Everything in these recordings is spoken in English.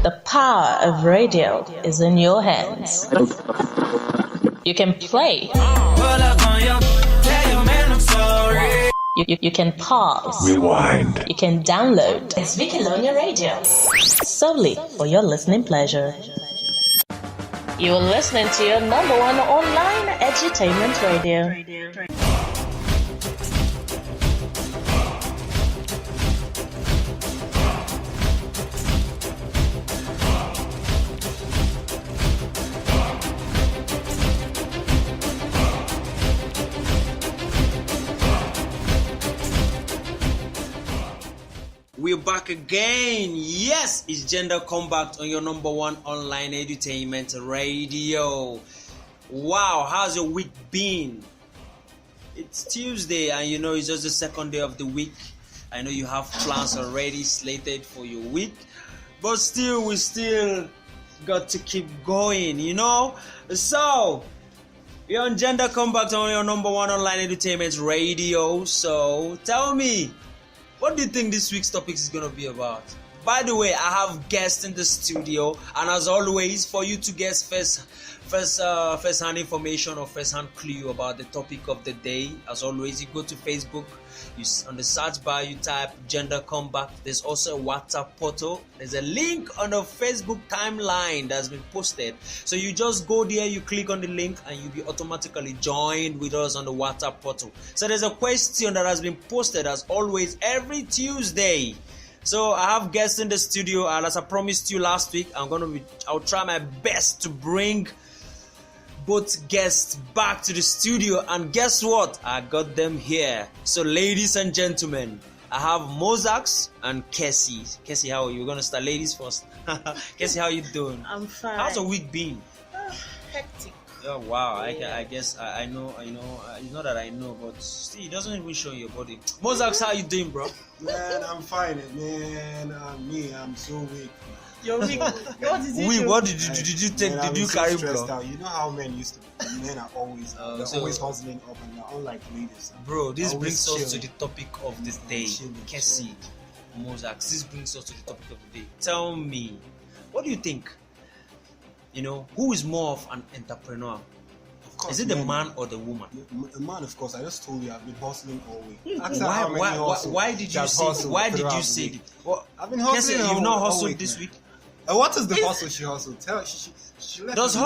The power of radio is in your hands. You can play. You can pause. Rewind. You can download. It's Vicalonia Radio. Solely for your listening pleasure. You are listening to your number one online edutainment radio. We're back again. Yes, it's Gender KOMBAT on your number one online edutainment radio. Wow, how's your week been? It's Tuesday and you know it's just the second day of the week. I know you have plans already slated for your week, but we still got to keep going, you know? So, you're on Gender KOMBAT on your number one online edutainment radio. So, tell me, what do you think this week's topic is going to be about? By the way, I have guests in the studio, and as always, for you to get first-hand information or first-hand clue about the topic of the day, as always, you go to Facebook. On the search bar, you type Gender KOMBAT. There's also a WhatsApp portal. There's a link on the Facebook timeline that's been posted. So you just go there, you click on the link, and you'll be automatically joined with us on the WhatsApp portal. So there's a question that has been posted, as always, every Tuesday. So I have guests in the studio, and as I promised you last week, I'll try my best to bring both guests back to the studio, and guess what? I got them here. So ladies and gentlemen, I have Mozax and Cassie. Cassie, how are you? We're gonna start ladies first. Cassie, how you doing? I'm fine. How's your week been? Hectic. Oh wow, I guess I know. It's not that I know, but still, it doesn't even show your body. Mozax, how you doing, bro? Man, I'm fine, man. I'm so weak. You're weak. What is it? What did you take? Man, Did you carry blood? out. You know how men used to be. Men are always always hustling up and down, unlike ladies. Bro, this Always brings us to chilling. the topic of the day. Cassie, Mozax, this brings us to the topic of the day. Tell me, what do you think? You know, who is more of an entrepreneur? Of course, Is it the man or the woman? The man, of course. I just told you I've been hustling all week. Why did you say it? Well, I've been hustling. Cassie, you've not all hustled week, this man. week. What is the hustle she hustled? Tell she left. Does me.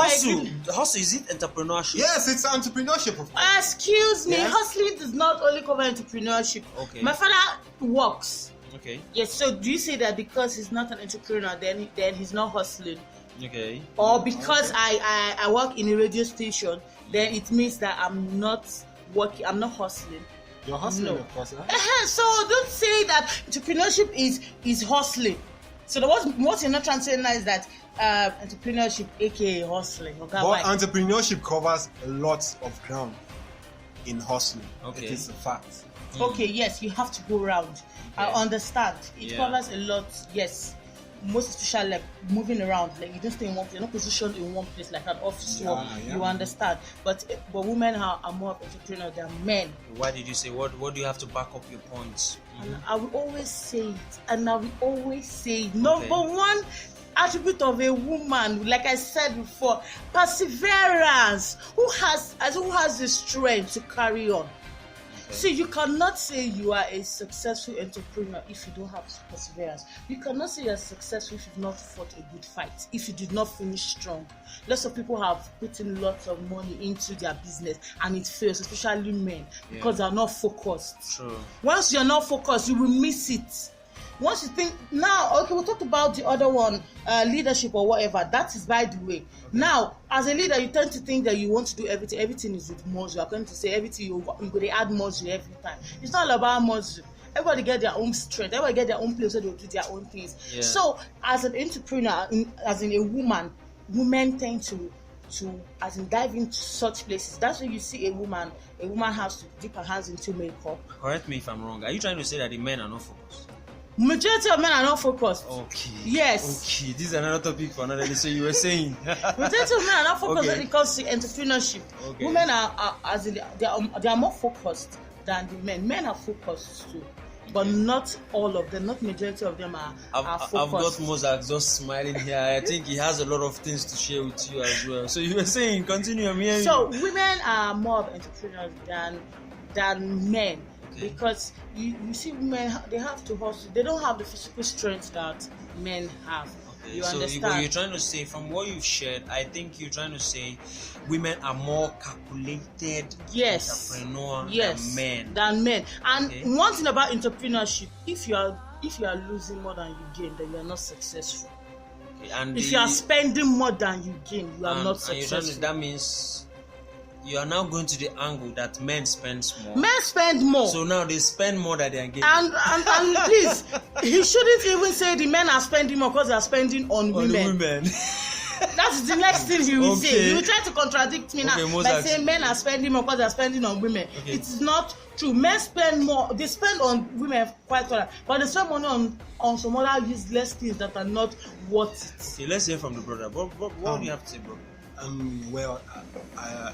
hustle is it entrepreneurship? Yes, it's entrepreneurship, of course. Excuse me, Yes? hustling does not only cover entrepreneurship. Okay. My father works. Okay. Yes, so do you say that because he's not an entrepreneur, then he's not hustling? Okay. Or because I work in a radio station, then it means that I'm not working, I'm not hustling? You're hustling, No. of course. Huh? So don't say that entrepreneurship is hustling. So what you're not trying to say now is that entrepreneurship, aka hustling. Okay, But entrepreneurship covers a lot of ground in hustling. Okay. It is a fact. Okay, yes, you have to go around. I Okay. understand. It Yeah. covers a lot, yes. Most especially like moving around, like you don't stay in one place, you're not positioned in one place like an office work. Yeah. You understand. But women are more entrepreneurs than men. Why did you say what do you have to back up your points? And I will always say it, and I will always say it. Number one attribute of a woman, like I said before, perseverance. Who has the strength to carry on? See, you cannot say you are a successful entrepreneur if you don't have perseverance. You cannot say you're successful if you've not fought a good fight, if you did not finish strong. Lots of people have put in lots of money into their business and it fails, especially men, because they are not focused. True. Once you're not focused, you will miss it. Once you think, now, okay, we'll talk about the other one, leadership or whatever. That is by the way. Okay. Now, as a leader, you tend to think that you want to do everything. Everything is with muscle. You are going to say everything, you're going to add muscle every time. It's not all about muscle. Everybody get their own strength. Everybody get their own place where they will do their own things. Yeah. So, as an entrepreneur, as in a woman, women tend to as in dive into such places. That's why you see a woman has to dip her hands into makeup. Correct me if I'm wrong. Are you trying to say that the men are not focused? Majority of men are not focused. Okay. Yes. Okay. This is another topic for another day. So you were saying. Majority of men are not focused when it comes to entrepreneurship. Okay. Women are as in they are more focused than the men. Men are focused too. but not all of them, not majority of them are focused. I've got Mozart just smiling here. I think he has a lot of things to share with you as well. So you were saying, continue. I'm hearing So women are more of entrepreneurs than men. Okay. Because you see, women, they have to hustle. They don't have the physical strength that men have. Okay. You understand? What you're trying to say, from what you've shared, I think you're trying to say women are more calculated entrepreneurs than men. And one thing about entrepreneurship, if you are losing more than you gain, then you are not successful. Okay. And if you are spending more than you gain, you are not successful. That means you are now going to the angle that men spend more. Men spend more. So now they spend more than they are getting. And please, you shouldn't even say the men are spending more because they are spending on women. That's the next thing he will say. He will try to contradict me now by saying men are spending more because they are spending on women. Okay. It is not true. Men spend more. They spend on women quite a lot, but they spend money on some other useless things that are not worth it. Okay, let's hear from the brother. What do you have to say, bro?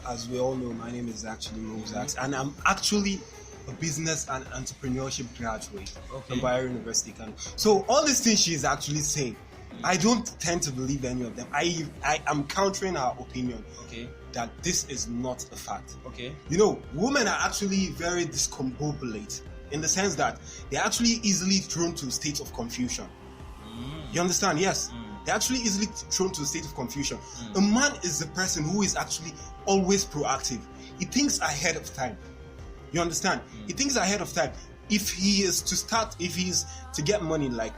As we all know, my name is actually Mozart, and I'm actually a business and entrepreneurship graduate from Bayero University. So all these things she's actually saying, I don't tend to believe any of them. I am countering her opinion that this is not a fact. Okay. You know, women are actually very discombobulate in the sense that they're actually easily thrown to a state of confusion. You understand? Yes. They're actually easily thrown to a state of confusion. A man is the person who is actually always proactive. He thinks ahead of time. You understand? He thinks ahead of time. If he is to get money like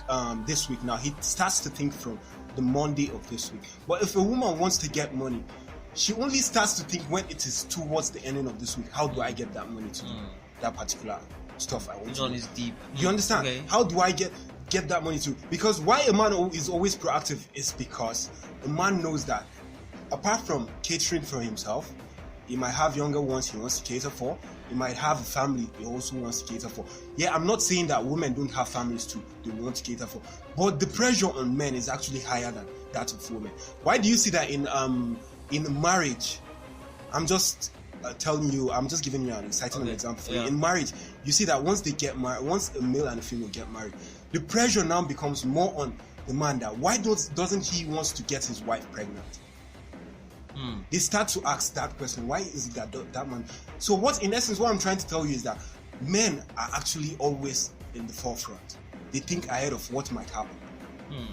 this week now, he starts to think from the Monday of this week. But if a woman wants to get money, she only starts to think when it is towards the ending of this week. How do I get that money to that particular stuff I want to do? Is deep. You understand? Okay. How do I get that money to? Because why a man is always proactive is because a man knows that apart from catering for himself, he might have younger ones he wants to cater for. He might have a family he also wants to cater for. Yeah, I'm not saying that women don't have families too they want to cater for, but the pressure on men is actually higher than that of women. Why do you see that in marriage? I'm just telling you, I'm just giving you an exciting example for you. In marriage, you see that once they get married, once a male and a female get married, the pressure now becomes more on the man that why doesn't he wants to get his wife pregnant? They start to ask that question, why is it that man? So in essence, what I'm trying to tell you is that men are actually always in the forefront. They think ahead of what might happen.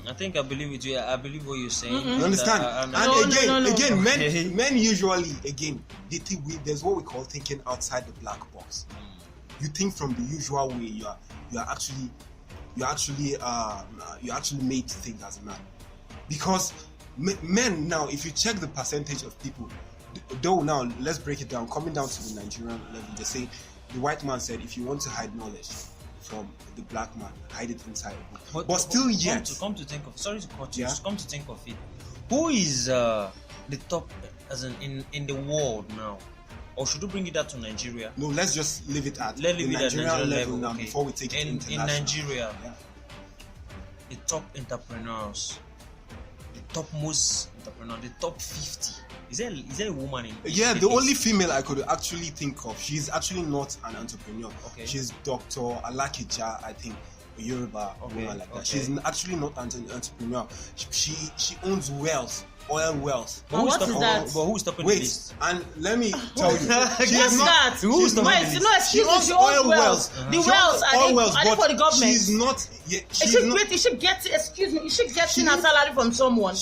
I think I believe with you. I believe what you're saying. You understand? Again, men usually, they think there's what we call thinking outside the black box. You think from the usual way. You actually made to think as a man. Because men now, if you check the percentage of people, though now let's break it down, coming down to the Nigerian level, they say the white man said if you want to hide knowledge from the black man, hide it inside a book. But still yet, come to think of, sorry to cut you, come to think of it, who is the top as in the world now? Or should we bring it down to Nigeria? No, let's just leave it at the Nigerian level now before we take it international. In Nigeria, the top entrepreneurs, the topmost entrepreneur, the top 50. Is there a woman in? Yeah, the only female I could actually think of. She's actually not an entrepreneur. Okay. She's Dr. Alakija, I think, a Yoruba woman like that. She's actually not an entrepreneur. She owns wealth. Oil wells. But what is that? But who's stopping this? And let me tell you. What's that? Who's stopping this? No, excuse me. She owns wells. The wells are for the government. She's not. You should get. Excuse me. You should get her salary from someone.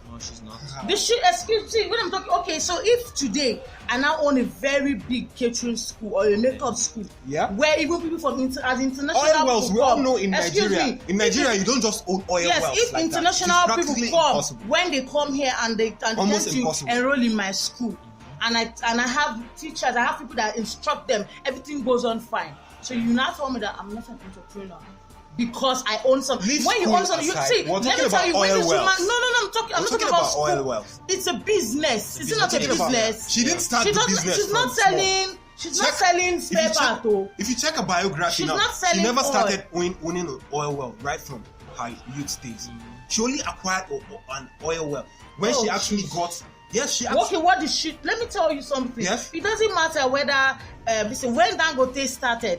No, she's not. Excuse me. When I'm talking, okay. So if today I now own a very big catering school or a makeup school, where even people from international oil wells, we all know in Nigeria. In Nigeria, you don't just own oil wells. Yes, if like international people come, when they come here and they tend to enroll in my school, and I have teachers, I have people that instruct them, everything goes on fine. So you now tell me that I'm not an entrepreneur because I own something. When you own something, you see. Let me tell you, when this woman, I'm not talking about oil wells. It's a business. It's not a business. She didn't start the business. She's not selling. She's not selling spare part. If you check a biography now, she never started owning an oil well right from her youth days. She only acquired an oil well when she actually got. Yes, she actually. Okay, what is she? Let me tell you something. Yes. It doesn't matter whether when Dangote started.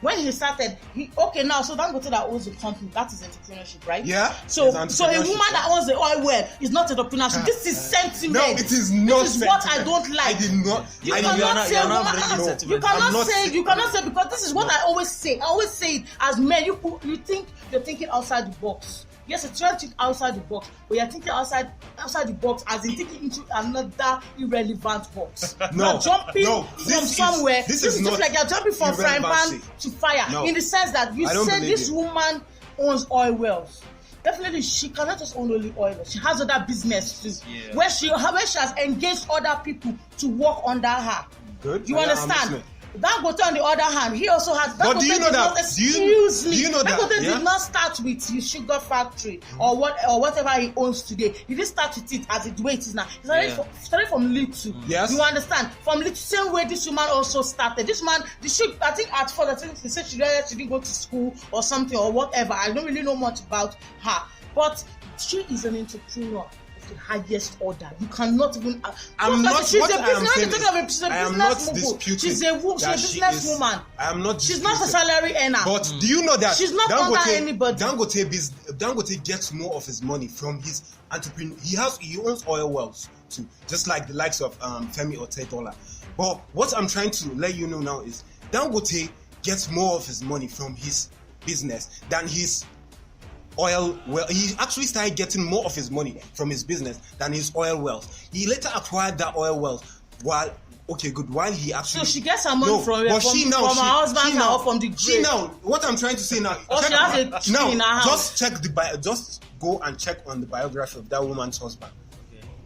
when he started, now, so Dangote that owns the company, that is entrepreneurship, right? Yeah. So a woman that owns the oil well is not entrepreneurship. This is sentiment. No, it is not. This is what I don't like. I did not. You cannot say because this is what I always say. I always say it as men. You think you're thinking outside the box. Yes, it's trying to think outside the box, but you're thinking outside the box as in thinking into another irrelevant box. You're jumping from somewhere. This is just like you're jumping from frying pan to fire. No. In the sense that you said this woman owns oil wells. Definitely, she cannot just own only oil. She has other business too, where she has engaged other people to work under her. Good. You understand? Dangote, on the other hand, he also has. But do you know that? Excuse me. Do you know that? Dangote did not start with his sugar factory or whatever he owns today. He didn't start with it as the way it is now. He started from little. Yes. You understand? From little, same way this woman also started. This man, I think at first, I think he said she didn't go to school or something or whatever. I don't really know much about her, but she is an entrepreneur. The highest order. You cannot even. I am not disputing. She's a business woman. I am not. She's not a salary earner. But do you know that she's not under anybody? Dangote gets more of his money from his entrepreneur. He owns oil wells too, just like the likes of Femi Otedola. But what I'm trying to let you know now is Dangote gets more of his money from his business than his oil well. He actually started getting more of his money from his business than his oil wells. He later acquired that oil wells while he actually. So she gets her money from her husband or from the grave. What I'm trying to say now. She has a tree in her house. Just go and check on the biography of that woman's husband,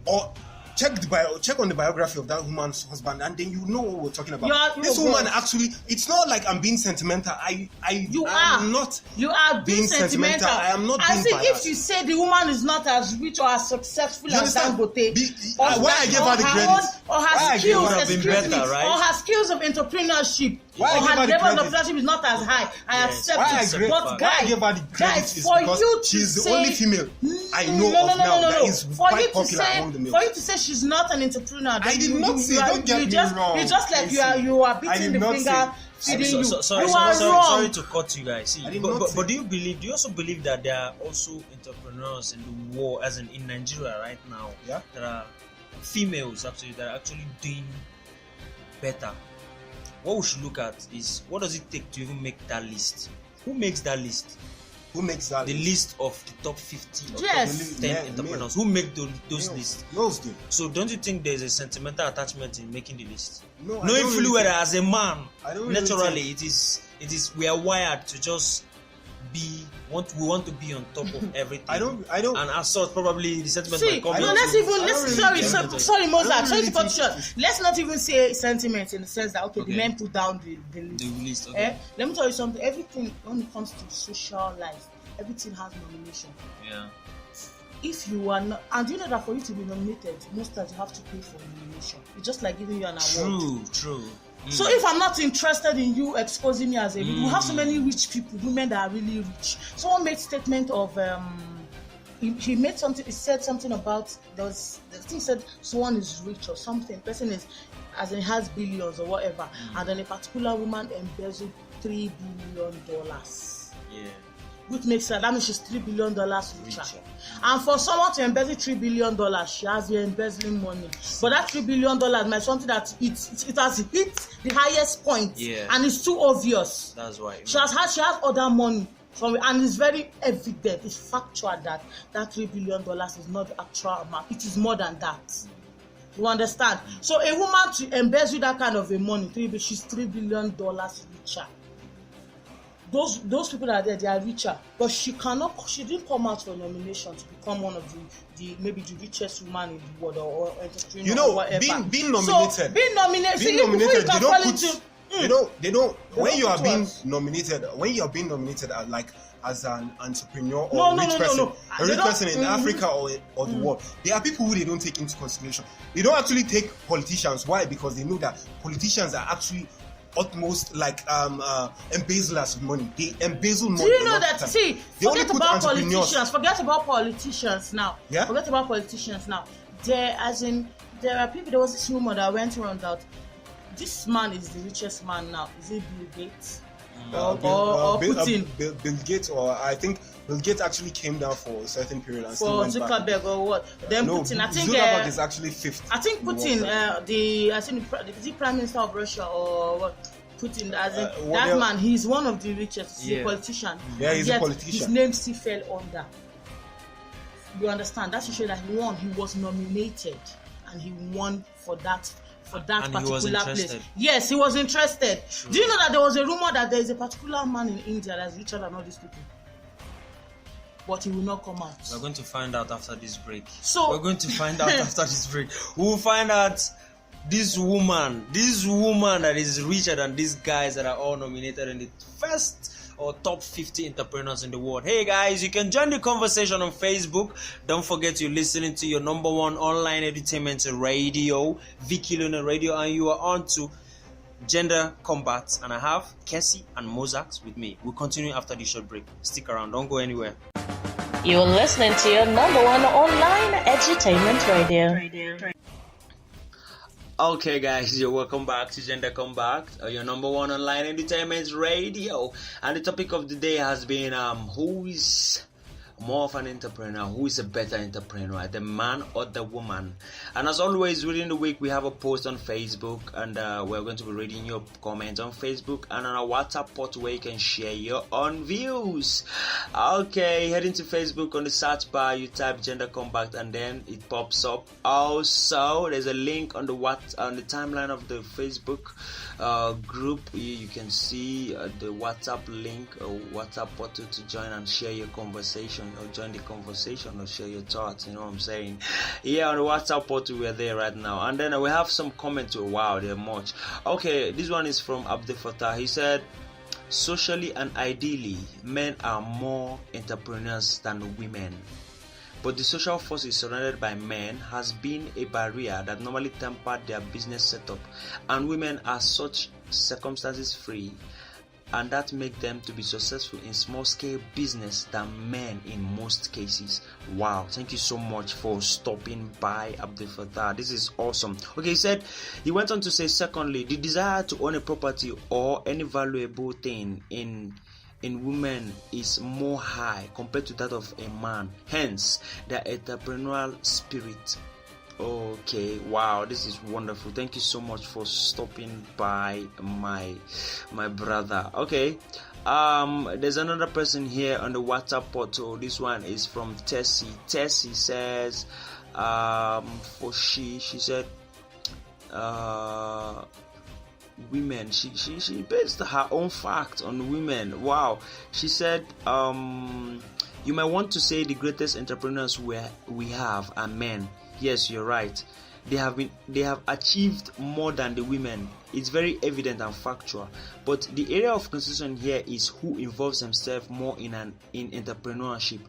or check on the biography of that woman's husband, and then you know what we're talking about. This woman actually, it's not like I'm being sentimental. You are being sentimental. I am not being biased. If you say the woman is not as rich or as successful as Dangote, why I gave her the credit, or her skills of entrepreneurship, or her level of entrepreneurship is not as high, I accept it. But guys, she's the only female I know of now that is quite popular among the males. For you to say she's not an entrepreneur, I did not say. Don't get me wrong. It's just like you are beating the finger. Sorry to cut you guys. See, but do you also believe that there are also entrepreneurs in the world, as in Nigeria right now? Yeah. There are females that are actually doing better. What we should look at is what does it take to even make that list? Who makes that list? Who makes that the list of the top 50 or top 10 entrepreneurs? Who make those lists? Those do. So don't you think there's a sentimental attachment in making the list? No, knowing fully well that as a man, naturally it is we are wired to just we want to be on top of everything. I don't. And as such, probably the sentiment might come. Sorry, Mozart. Sorry to cut short. Let's not even say sentiment in the sense that the men put down the list. Okay. Let me tell you something. Everything when it comes to social life, everything has nomination. Yeah. If you are not, and you know that for you to be nominated, most times you have to pay for nomination. It's just like giving you an award. True. So if I'm not interested in you exposing me as a we have so many rich people, women that are really rich. Someone made statement of he said something about the thing said someone is rich or something. Person is as in has billions or whatever, and then a particular woman embezzled $3 billion. Yeah. Which makes her, that means she's $3 billion richer. And for someone to embezzle $3 billion, she has the embezzling money. But that $3 billion might be something that it has hit the highest point, and it's too obvious. That's why she has other money from it, and it's very evident. It's factual that $3 billion is not the actual amount. It is more than that. You understand? So a woman to embezzle that kind of a money, she's $3 billion richer. Those people that are there, they are richer, but she didn't come out for nomination to become one of the maybe the richest woman in the world or entrepreneur or whatever. Being nominated. So, being nominated, they don't. When you are being nominated as an entrepreneur or rich person in Africa or the world, there are people who they don't take into consideration. They don't actually take politicians. Why? Because they know that politicians are actually utmost embezzlers of money. They embezzle money. Do you know that? See, forget about politicians now. Yeah? Forget about politicians now. There are people. There was this rumor that went around that this man is the richest man now. Is it Bill Gates? or Putin. Bill Gates, or I think Bill Gates actually came down for a certain period and still For went back. Zuckerberg or what? Then No, Putin. I think Zuckerberg is actually fifth. I think Putin, the Prime Minister of Russia or what? Putin, that man, he's one of the richest. He's a politician. Yeah, he's a politician. His name still fell under. You understand? That's to show that he won. He was nominated, and he won for that particular place. Yes, he was interested. True. Do you know that there was a rumor that there is a particular man in India that's richer than all these people? But he will not come out. We're going to find out after this break. We'll find out this woman that is richer than these guys that are all nominated in the first or top 50 entrepreneurs in the world. Hey guys, you can join the conversation on Facebook. Don't forget you're listening to your number one online entertainment radio, Vicky Luna Radio, and you are on to Gender Combat, and I have Kessie and Mozart with me. We'll continue after the short break. Stick around, don't go anywhere. You're listening to your number one online edutainment radio. Okay guys, you're welcome back to Gender Combat, your number one online entertainment radio. And the topic of the day has been who is more of an entrepreneur, who is a better entrepreneur, the man or the woman? And as always, within the week we have a post on Facebook, and we're going to be reading your comments on Facebook and on our WhatsApp portal where you can share your own views. Okay, head into Facebook. On the search bar you type Gender Combat and then it pops up. Also, there's a link on the timeline of the Facebook group. You can see the WhatsApp link or WhatsApp portal to join and share your conversation, or join the conversation, or share your thoughts. You know what I'm saying? Yeah, on the WhatsApp portal we're there right now. And then we have some comments. Wow, they're much. Okay, this one is from Abdel Fattah. He said, socially and ideally, men are more entrepreneurs than women. But the social forces surrounded by men has been a barrier that normally tempered their business setup, and women are such circumstances free, and that make them to be successful in small scale business than men in most cases. Wow, thank you so much for stopping by, Abdel Fattah. This is awesome. Okay, he went on to say, secondly, the desire to own a property or any valuable thing in women is more high compared to that of a man, hence their entrepreneurial spirit. Okay, wow, this is wonderful. Thank you so much for stopping by, my brother. Okay, there's another person here on the WhatsApp portal. This one is from Tessie. Tessie says, she said, women. She based her own fact on women. Wow. She said, you might want to say the greatest entrepreneurs we have are men. Yes, you're right. They have achieved more than the women. It's very evident and factual. But the area of consideration here is who involves himself more in entrepreneurship,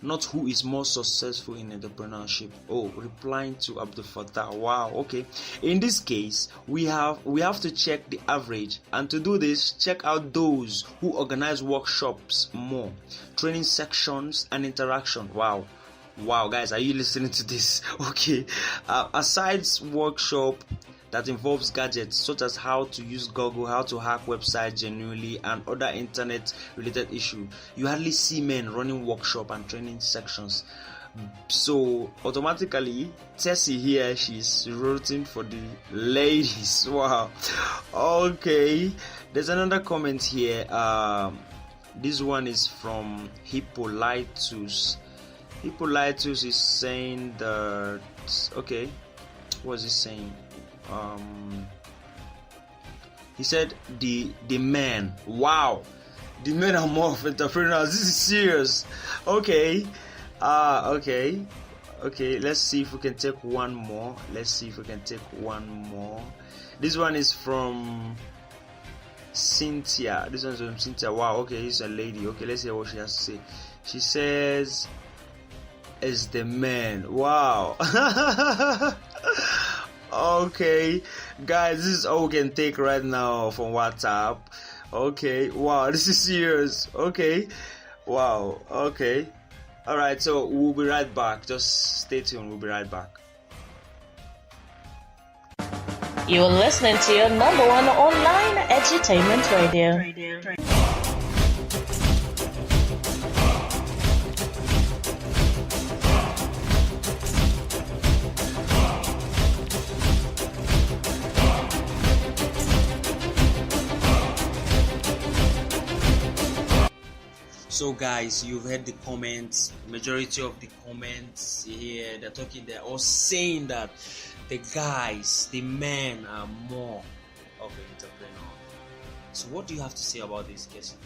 not who is more successful in entrepreneurship. Oh, replying to Abdul Fattah. Wow, okay. In this case, we have to check the average, and to do this, check out those who organize workshops more, training sections and interaction. Wow, guys, are you listening to this? Okay. Aside workshop that involves gadgets such as how to use Google, how to hack websites genuinely, and other internet-related issues, you hardly see men running workshop and training sections. So automatically, Tessie here, she's rooting for the ladies. Wow. Okay. There's another comment here. This one is from Hippolytus. Hippolytus is saying that, okay, what is he saying? He said the men. Wow, the men are more of entrepreneurs. This is serious. Okay, okay. Let's see if we can take one more. This one is from Cynthia. Wow. Okay, this is a lady. Okay, let's hear what she has to say. She says, "Is the man." Wow. Okay, guys, this is all we can take right now from WhatsApp. Okay, wow, this is serious. Okay, wow. Okay, all right, so we'll be right back. Just stay tuned. We'll be right back. You're listening to your number one online edutainment radio. So guys, you've heard the comments. Majority of the comments here, they're all saying that the guys, the men are more of an entrepreneur. So what do you have to say about this, Casey?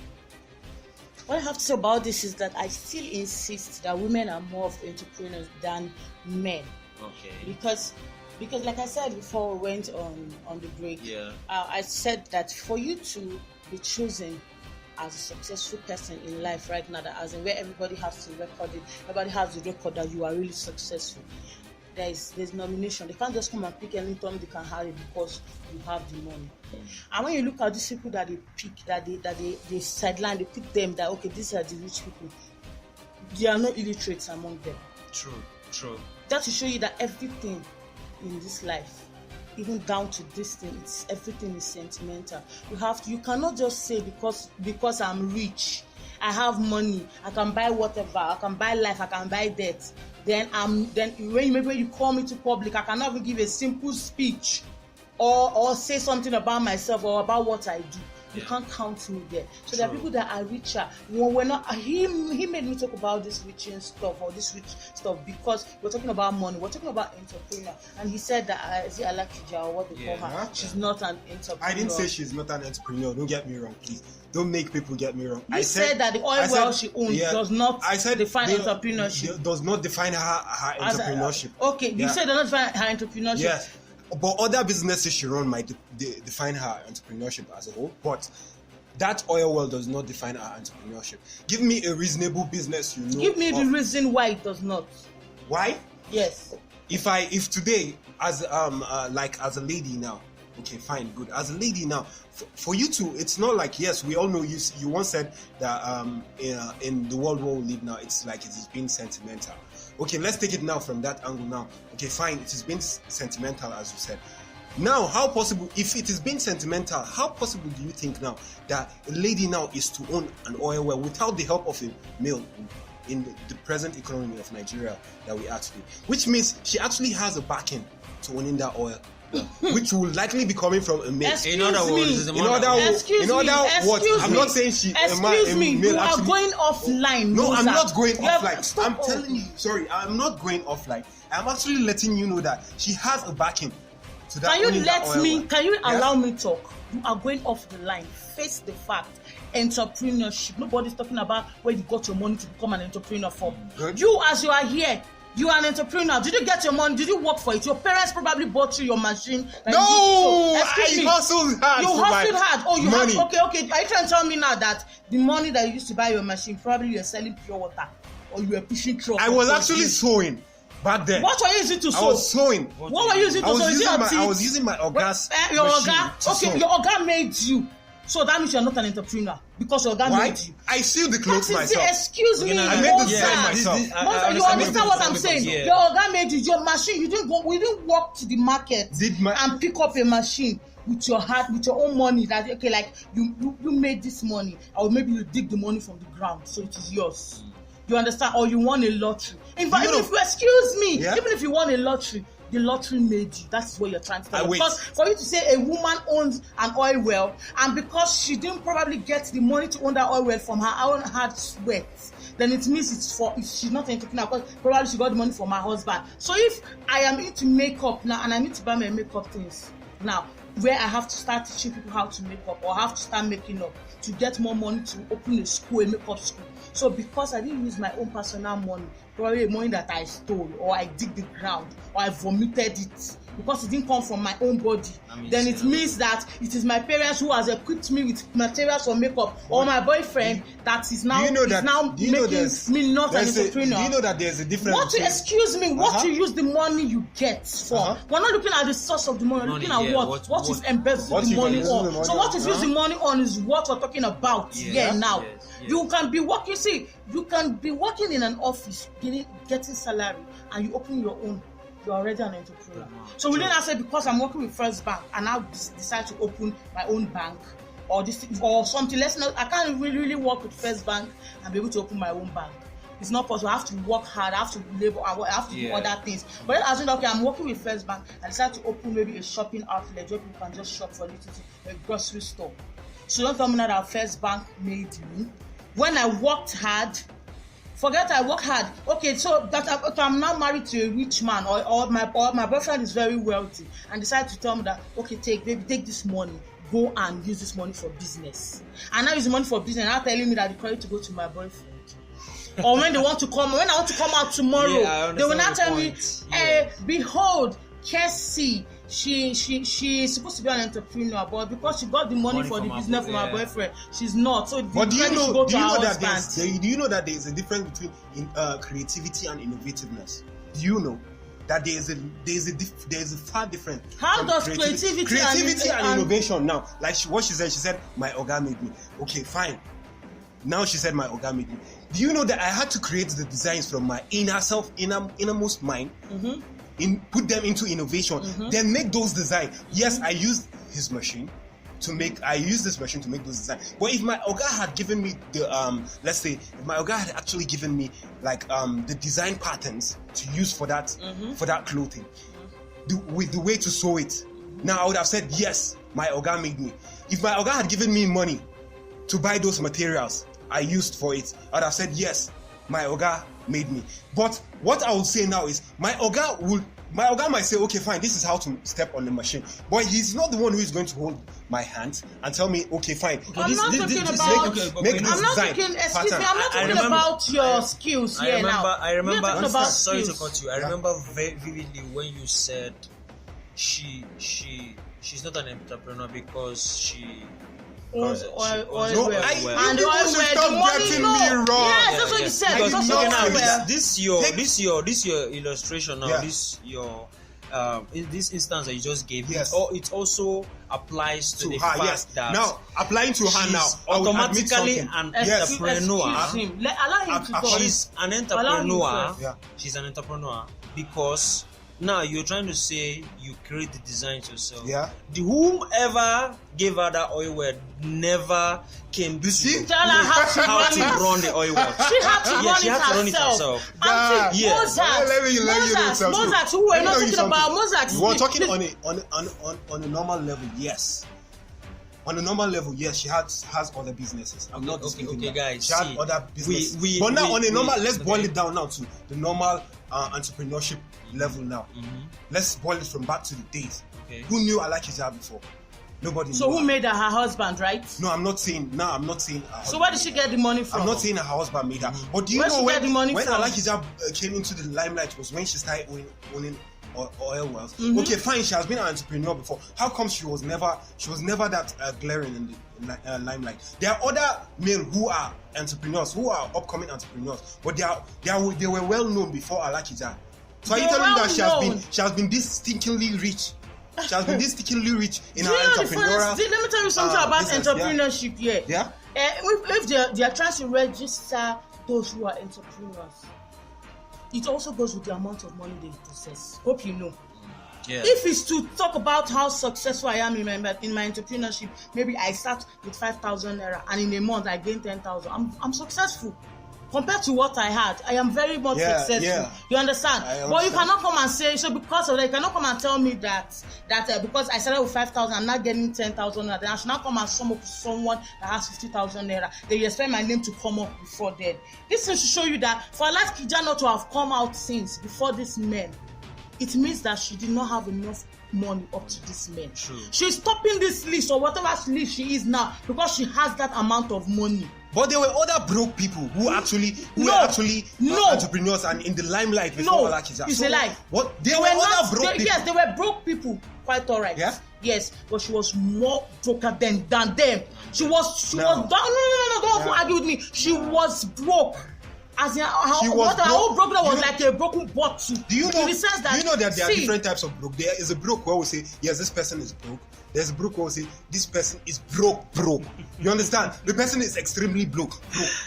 What I have to say about this is that I still insist that women are more of entrepreneurs than men. Okay. Because like I said before we went on the break, I said that for you to be chosen as a successful person in life right now, that as in where everybody has to record it, everybody has to record that you are really successful. There's nomination. They can't just come and pick any time they can have it because you have the money. And when you look at these people that they pick, that they sideline, they pick them that okay, these are the rich people. There are no illiterates among them. True. That to show you that everything in this life, even down to this thing, everything is sentimental. You cannot just say because I'm rich, I have money, I can buy whatever, I can buy life, I can buy death. Then when you call me to public, I cannot even give a simple speech or say something about myself or about what I do. You can't count me there. So there are people that are richer. We're not. He made me talk about this rich stuff or this rich stuff because we're talking about money. We're talking about entrepreneur, and he said that is it Alakija or what they call her? She's not an entrepreneur. I didn't say she's not an entrepreneur. Don't get me wrong, please. Don't make people get me wrong. I said that the oil well she owns does not define entrepreneurship. Does not define her entrepreneurship. Okay, you said does not define her entrepreneurship. Yes. But other businesses she runs might define her entrepreneurship as a whole. But that oil well does not define her entrepreneurship. Give me a reasonable business you know. Give me the reason why it does not. Why? Yes. If today as a lady now, okay, fine, good. As a lady now, for you to, it's not like, yes, we all know you once said that in the world where we live now, it's like it is being sentimental. Okay, let's take it now from that angle now. Okay, fine, it is being sentimental as you said. Now, how possible, if it is being sentimental, how possible do you think now that a lady now is to own an oil well without the help of a male in the present economy of Nigeria that we are today? Which means she actually has a backing to owning that oil, which will likely be coming from a male. In other words, I'm not saying she. Excuse me, you are going offline. No, I'm not going offline. I'm telling you, sorry, I'm not going offline. I'm actually letting you know that she has a backing. To that. Can you allow me talk? You are going off the line. Face the fact. Entrepreneurship. Nobody's talking about where you got your money to become an entrepreneur from. Good. You, as you are here, you are an entrepreneur. Did you get your money? Did you work for it? Your parents probably bought you your machine. No, I hustled hard. You hustled hard. Oh, you money. Okay. Are you trying to tell me now that the money that you used to buy your machine, probably you were selling pure water or you were pushing truck? I was actually sewing back then. What were you using to sew? I was sewing. What were you using to sew? I was using my Oga's your machine. Okay, your Oga made you. So that means you're not an entrepreneur because your Oga made you. I sew the clothes myself. Excuse me. I made the design myself. You understand what I'm saying? Yeah. Your Oga made you. Your machine. We didn't walk to the market and pick up a machine with your heart, with your own money. That okay, like you made this money, or maybe you dig the money from the ground, so it is yours. You understand? Or you won a lottery. In fact, even if you excuse me, even if you won a lottery, the lottery made you. That's what you're trying to tell me. Because for you to say a woman owns an oil well, and because she didn't probably get the money to own that oil well from her own hard sweat, then it means she's not an entrepreneur because probably she got the money from her husband. So if I am into makeup now and I need to buy my makeup things now, where I have to start teaching people how to make up or have to start making up to get more money to open a makeup school. So because I didn't use my own personal money, probably money that I stole or I dig the ground or I vomited it because it didn't come from my own body, then it means that it is my parents who has equipped me with materials for makeup or my boyfriend that is now making me not an entrepreneur. Do you know that there's a difference? What you use the money you get for. We're not looking at the source of the money, we're looking at what you've embezzled the money on. So what you've used the money on is what we're talking about now. You can be working, you can be working in an office, getting salary, and you open your own. You're already an entrepreneur. So we didn't say because I'm working with First Bank and I decide to open my own bank or something. I can't really work with First Bank and be able to open my own bank. It's not possible. I have to work hard. I have to labor. I have to do other things. But then assume I'm working with First Bank. I decide to open maybe a shopping outlet where people can just shop for a grocery store. So don't tell me that our First Bank made me. when I worked hard. Forget I work hard. Okay, so that I'm now married to a rich man, or my boyfriend is very wealthy, and decide to tell me that, okay, take this money, go and use this money for business. And now use the money for business, now telling me that the credit to go to my boyfriend. Or when I want to come out tomorrow, they will not tell me, behold, Cassie, she's supposed to be an entrepreneur, but because she got the money for the business from her boboyfriend, she's not. So but do you know that there is a difference between creativity and innovativeness? Do you know that there is a far difference? How does creativity and innovation now? Like what she said, my oga made me. Okay, fine. Now she said my oga made me. Do you know that I had to create the designs from my innermost mind, put them into innovation, then make those designs? Yes, I used his machine to make. I used this machine to make those designs. But if my oga had given me the let's say, if my oga had actually given me like the design patterns to use for that clothing, with the way to sew it, now I would have said yes, my oga made me. If my oga had given me money to buy those materials I used for it, I would have said yes, my oga made me. But what I would say now is my oga might say, okay, fine, this is how to step on the machine, but he's not the one who is going to hold my hand and tell me, okay, fine. I'm not talking about your skills here now. I remember. Sorry to cut you. I remember very vividly when you said she's not an entrepreneur because she. You people should stop getting me wrong. Yes, that's what you said. This your illustration now. Yeah. In this instance that you just gave. Yes. It also applies to the her. fact Yes. that now applying to her now automatically an entrepreneur. Allow him to talk. She's an entrepreneur. She's an entrepreneur because. Now you're trying to say you create the designs yourself. Yeah. Whomever gave her that oil well never came to tell her how to run the oil well. She had to run it herself. Mozart, who we're not talking about Mozart. We were talking on a normal level, yes. On a normal level, yes, she has other businesses. I'm not disputing that. Guys, she had other businesses. But now on a normal, let's boil it down now to the normal entrepreneurship level now. Let's boil it from back to the days. Okay. Who knew Alakija before? Nobody knew. So who made her husband, right? No, I'm not saying her husband. So where did she get the money from? I'm not saying her husband made her. But do you know when Alakija came into the limelight was when she started owning oil wells. Okay, fine, she has been an entrepreneur before. How come she was never that glaring in the limelight? There are other men who are entrepreneurs, who are upcoming entrepreneurs, but they were well known before Alakija. So are you telling me that she has been this stinkingly rich? She has been this stinkingly rich in her entrepreneurial. Let me tell you something about business, entrepreneurship here. Yeah. If they are trying to register those who are entrepreneurs, it also goes with the amount of money they possess. Hope you know. Yeah. If it's to talk about how successful I am in my entrepreneurship, maybe I start with 5,000 naira and in a month I gain 10,000. I'm successful. Compared to what I had, I am very much successful. Yeah. You understand? But you cannot come and say, so because of that, you cannot come and tell me that because I started with 5,000, I'm not getting 10,000 naira. Then I should not come and sum up to someone that has 50,000 naira. Then you expect my name to come up before then. This is to show you that for Alakija not to have come out since before this man, it means that she did not have enough money up to this man. True. She's topping this list or whatever list she is now because she has that amount of money. But there were other broke people who were actually entrepreneurs and in the limelight before Alakija. It's a lie. What? There were other broke people. Yes, there were broke people. Quite alright. Yeah? Yes, but she was more broker than them. She was no, don't argue with me. She was broke. As in, her whole broken was like a broken bottle. Do you know? In the sense that, there are different types of broke. There is a broke where we say, yes, this person is broke. There's a broke where we say, this person is broke. You understand? The person is extremely broke.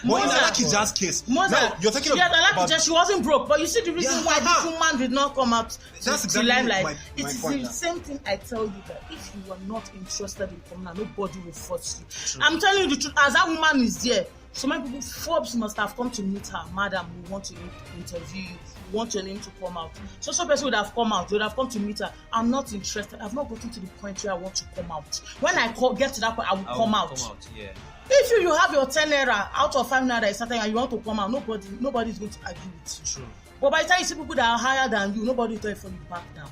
But in Alakija's case, now you're talking about. Alakija, she wasn't broke. But you see the reason why this woman did not come out to limelight. It is the same thing I tell you that if you are not interested in coming out, nobody will force you. True. I'm telling you the truth. As that woman is there, so many people, Forbes must have come to meet her. Madam, we want to interview you. We want your name to come out. So some person would have come out. They would have come to meet her. I'm not interested. I've not gotten to the point where I want to come out. When I get to that point, I will come out. Yeah. If you have your 10 naira out of 5 naira is certain and you want to come out, nobody is going to argue with you. True. But by the time you see people that are higher than you, nobody will tell you for you back down.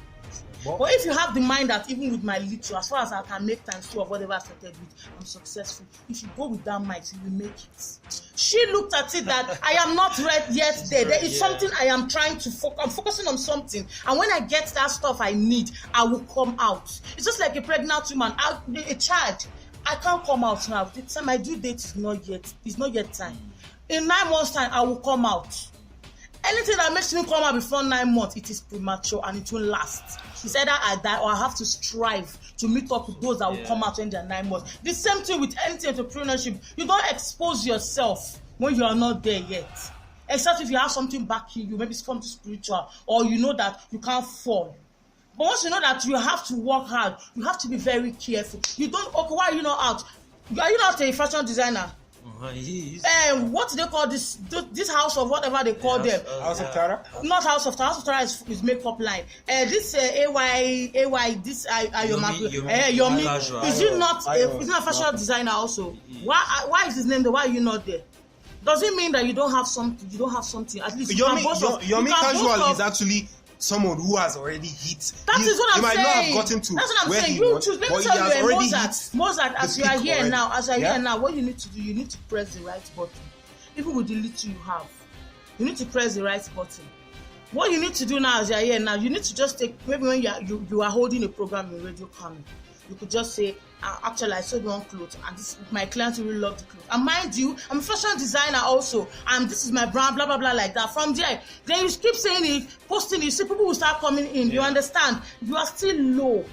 But if you have the mind that even with my little, as far as I can make times 2 of whatever I started with, I'm successful. If you go with that mind, you will make it. She looked at it that I am not ready yet there. There is something I am trying to focus. I'm focusing on something. And when I get that stuff I need, I will come out. It's just like a pregnant woman, a child. I can't come out now. The time my due date is not yet time. In 9 months' time, I will come out. Anything that makes me come out before 9 months, it is premature and it will last. It's either I die or I have to strive to meet up with those that will come out when they're 9 months. The same thing with anything entrepreneurship. You don't expose yourself when you are not there yet. Except if you have something backing you, maybe something spiritual, or you know that you can't fall. But once you know that you have to work hard, you have to be very careful. You don't, okay, why are you not out? Are you not a fashion designer? What do they call this house of whatever they call them? House of Tara? Not House of Tara. House of Tara is makeup line. This AY, this Yomi. Is he not a fashion designer also? Why is his name there? Why are you not there? Does it mean that you don't have something? You don't have something. At least Yomi Casual is actually someone who has already hit. That is what I'm saying. He might not have gotten to where he wants, but he has already hit. Mozart, as you are here now, what you need to do, you need to press the right button. Even with the little you have, you need to press the right button. What you need to do now, as you are here now, you need to just take, maybe when you are holding a program in Radio Coming, you could just say, actually, I sold one clothes, and my clients really love the clothes. And mind you, I'm a fashion designer also, and this is my brand, blah, blah, blah, like that. From there, then you keep saying it, posting it, you see people will start coming in. You understand? You are still low,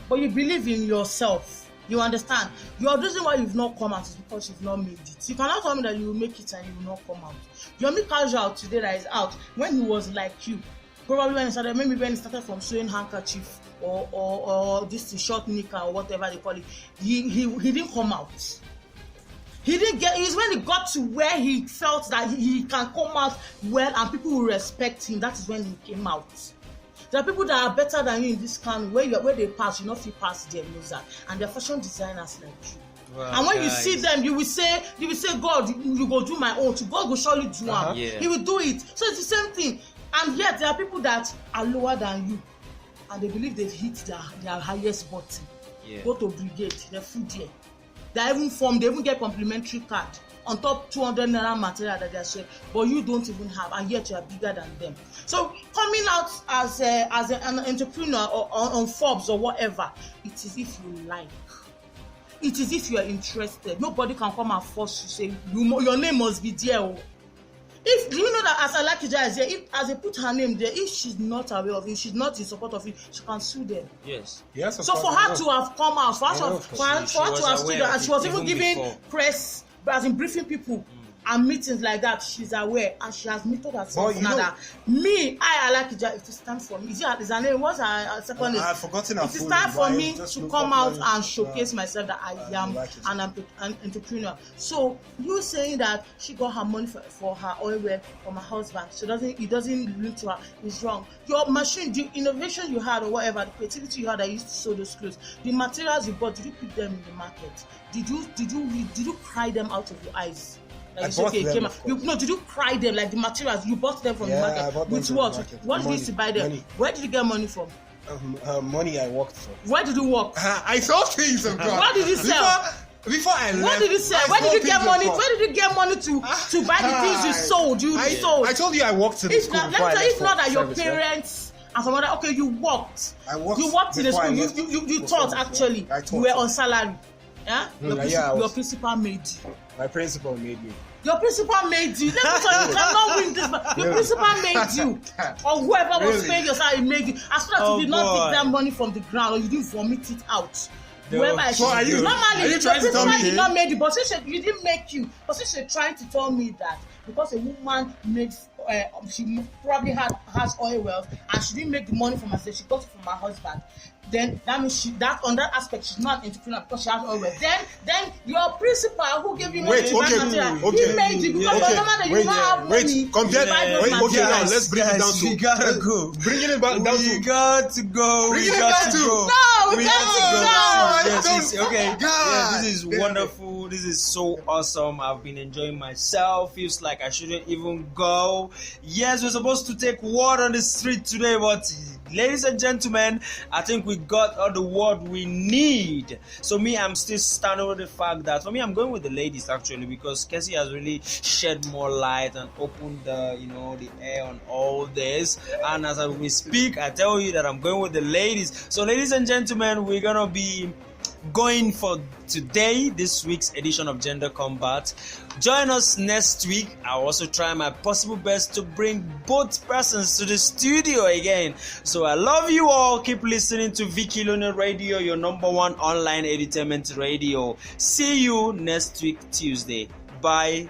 but you believe in yourself. You understand? Your reason why you've not come out is because you've not made it. You cannot tell me that you will make it and you will not come out. Yomi Casual today that is out, when he was like you, probably when he started from sewing handkerchief, or this short knicker or whatever they call it, he didn't come out. He didn't get. It's when he got to where he felt that he can come out well and people will respect him. That is when he came out. There are people that are better than you in this country where they pass, you know, if you pass them, and they're fashion designers like you. Wow, and when you see them, you will say, God, you go do my own. God will surely do one. He will do it. So it's the same thing. And yet there are people that are lower than you. And they believe they've hit their highest button. Go to brigade, they're full there. They even get complimentary card on top 200 naira material that they're sharing, but you don't even have, and yet you are bigger than them. So coming out as an entrepreneur or on Forbes or whatever, it is if you like. It is if you are interested. Nobody can come and force you, say your name must be there. If you know that as Alakija is there, as they put her name there, if she's not aware of it, she's not in support of it, she can sue them. Yes. So for her to have come out, for her to have stood there, and she was even giving press, as in briefing people and meetings like that, she's aware and she has meted herself now that me, Alakija, it is time for me. Is her name? What's her second name? I've forgotten her. It is time for me to come out and showcase myself that I am an entrepreneur. So you saying that she got her money for her oil well from her husband, so it doesn't link to her, is wrong. Your machine, the innovation you had or whatever, the creativity you had that used to sew those clothes, the materials you bought, did you put them in the market? Did you cry them out of your eyes? Like did you cry them like the materials you bought them from the market? With what? What did you used to buy them? Money. Where did you get money from? Money I worked for. Where did you work? I sold things. What did you sell? Before I left, what did you sell? Where did you get money? Where did you get money to buy the things you sold? I told you I worked in the school. If not that your parents and some other, okay, you worked. You worked in the school. You taught actually. You were on salary. Yeah? Your principal made you. My principal made me. Your principal made you. Let me tell you, you cannot win this. Your principal made you. Or whoever was paying your salary made you. As soon as you did not take that money from the ground or you didn't vomit it out. Whoever normally, your principal did not make you. But since you didn't make you. But since you're trying to tell me that because a woman made, she probably has oil wells and she didn't make the money from herself, she got it from her husband. Then that means on that aspect she's not an entrepreneur because she has oil wells. Then your principal who gave you money he made you because you're normal that you don't have money. Now let's bring it down to. We gotta go. Bringing it back down to. We got to go. No, we got to go. Yes, okay. Yeah, this is wonderful. you. This is so awesome. I've been enjoying myself. Feels like I shouldn't even go. Yes, we're supposed to take word on the street today, but ladies and gentlemen, I think we got all the word we need. So me, I'm still standing with the fact that for me, I'm going with the ladies actually, because Casey has really shed more light and opened the air on all this. And as we speak, I tell you that I'm going with the ladies. So ladies and gentlemen, we're gonna be going for today, this week's edition of Gender Combat. Join us next week. I'll also try my possible best to bring both persons to the studio again. So I love you all. Keep listening to Vicky Luna Radio, your number one online entertainment radio. See you next week, Tuesday. Bye.